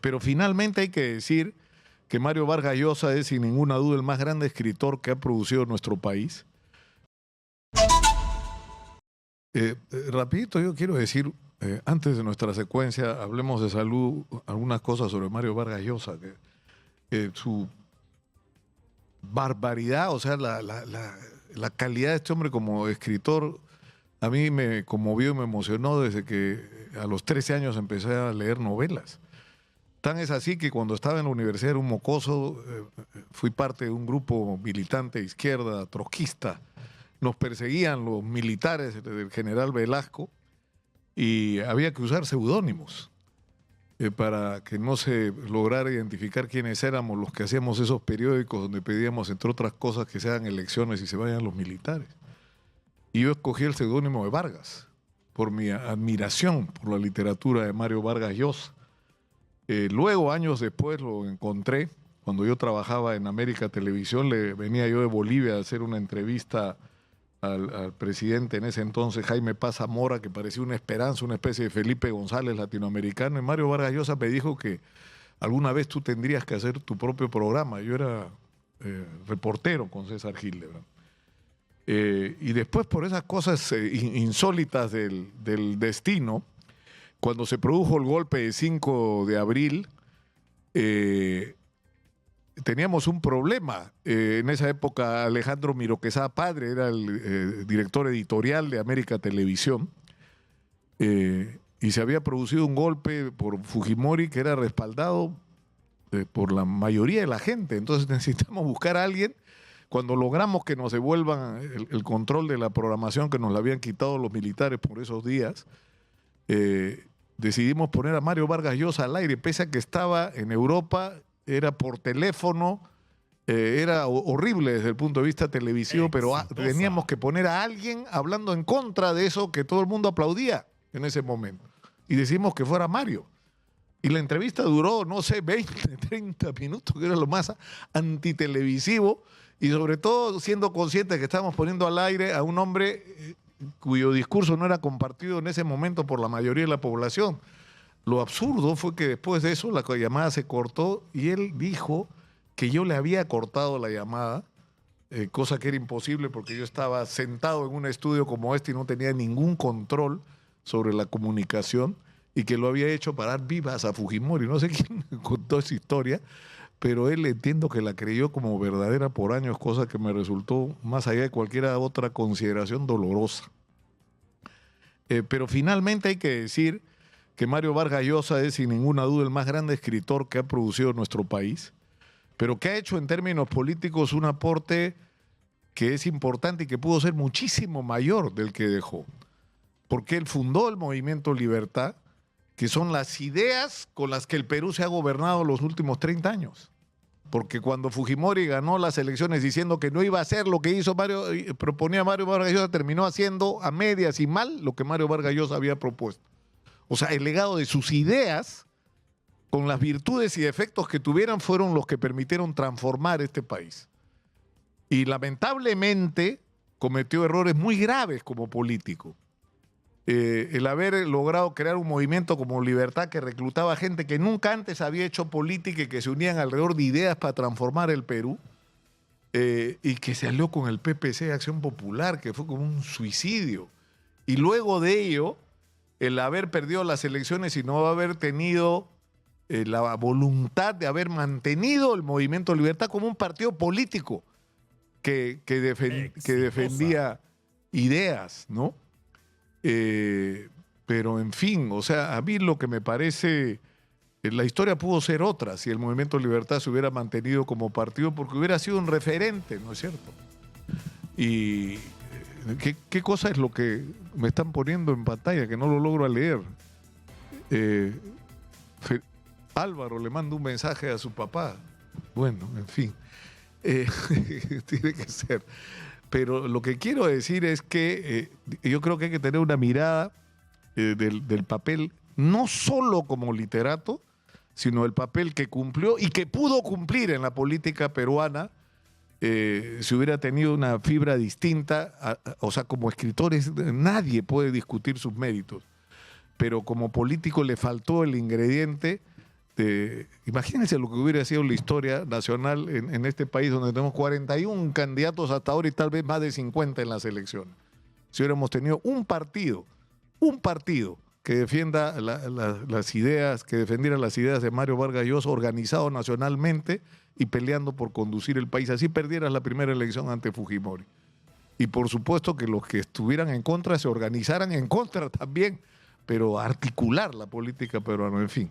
Pero finalmente hay que decir que Mario Vargas Llosa es sin ninguna duda el más grande escritor que ha producido nuestro país. Rapidito yo quiero decir, antes de nuestra secuencia, hablemos de salud, algunas cosas sobre Mario Vargas Llosa, que su barbaridad, o sea, la calidad de este hombre como escritor, a mí me conmovió y me emocionó desde que a los 13 años empecé a leer novelas. Tan es así que cuando estaba en la universidad era un mocoso, fui parte de un grupo militante de izquierda, trotskista. Nos perseguían los militares del general Velasco y había que usar seudónimos para que no se lograra identificar quiénes éramos los que hacíamos esos periódicos donde pedíamos, entre otras cosas, que se hagan elecciones y se vayan los militares. Y yo escogí el seudónimo de Vargas por mi admiración por la literatura de Mario Vargas Llosa. Luego, años después, lo encontré cuando yo trabajaba en América Televisión. Venía yo de Bolivia a hacer una entrevista al presidente en ese entonces, Jaime Paz Zamora, que parecía una esperanza, una especie de Felipe González latinoamericano. Y Mario Vargas Llosa me dijo que alguna vez tú tendrías que hacer tu propio programa. Yo era reportero con César Hildebrand. Y después, por esas cosas insólitas del destino, cuando se produjo el golpe de 5 de abril, teníamos un problema. En esa época Alejandro Miro Quesada Padre era el director editorial de América Televisión, y se había producido un golpe por Fujimori que era respaldado por la mayoría de la gente. Entonces necesitamos buscar a alguien. Cuando logramos que nos devuelvan el control de la programación que nos la habían quitado los militares por esos días, decidimos poner a Mario Vargas Llosa al aire, pese a que estaba en Europa, era por teléfono, era horrible desde el punto de vista televisivo, pero teníamos que poner a alguien hablando en contra de eso que todo el mundo aplaudía en ese momento. Y decidimos que fuera Mario. Y la entrevista duró, no sé, 20, 30 minutos, que era lo más antitelevisivo, y sobre todo siendo conscientes que estábamos poniendo al aire a un hombre cuyo discurso no era compartido en ese momento por la mayoría de la población. Lo absurdo fue que después de eso la llamada se cortó y él dijo que yo le había cortado la llamada, cosa que era imposible porque yo estaba sentado en un estudio como este y no tenía ningún control sobre la comunicación, y que lo había hecho parar vivas a Fujimori. No sé quién contó esa historia, pero él entiendo que la creyó como verdadera por años, cosa que me resultó, más allá de cualquier otra consideración, dolorosa. Pero finalmente hay que decir que Mario Vargas Llosa es sin ninguna duda el más grande escritor que ha producido nuestro país, pero que ha hecho en términos políticos un aporte que es importante y que pudo ser muchísimo mayor del que dejó. Porque él fundó el Movimiento Libertad, que son las ideas con las que el Perú se ha gobernado los últimos 30 años. Porque cuando Fujimori ganó las elecciones diciendo que no iba a hacer lo que hizo proponía Mario Vargas Llosa, terminó haciendo a medias y mal lo que Mario Vargas Llosa había propuesto. O sea, el legado de sus ideas, con las virtudes y defectos que tuvieran, fueron los que permitieron transformar este país. Y lamentablemente cometió errores muy graves como político. El haber logrado crear un movimiento como Libertad que reclutaba gente que nunca antes había hecho política y que se unían alrededor de ideas para transformar el Perú, y que se alió con el PPC, Acción Popular, que fue como un suicidio. Y luego de ello, el haber perdido las elecciones y no haber tenido la voluntad de haber mantenido el Movimiento Libertad como un partido político que defendía ideas, ¿no? Pero en fin, o sea, a mí lo que me parece, la historia pudo ser otra si el Movimiento Libertad se hubiera mantenido como partido, porque hubiera sido un referente, ¿no es cierto? Y ¿qué cosa es lo que me están poniendo en pantalla que no lo logro leer? Álvaro le manda un mensaje a su papá. Bueno, en fin, tiene que ser. Pero lo que quiero decir es que yo creo que hay que tener una mirada del papel, no solo como literato, sino el papel que cumplió y que pudo cumplir en la política peruana, si hubiera tenido una fibra distinta. O sea, como escritores nadie puede discutir sus méritos, pero como político le faltó el ingrediente Imagínense lo que hubiera sido la historia nacional en este país donde tenemos 41 candidatos hasta ahora y tal vez más de 50 en las elecciones. Si hubiéramos tenido un partido que defienda las ideas, que defendiera las ideas de Mario Vargas Llosa, organizado nacionalmente y peleando por conducir el país. Así perdieras la primera elección ante Fujimori. Y por supuesto que los que estuvieran en contra se organizaran en contra también, pero articular la política peruana, en fin.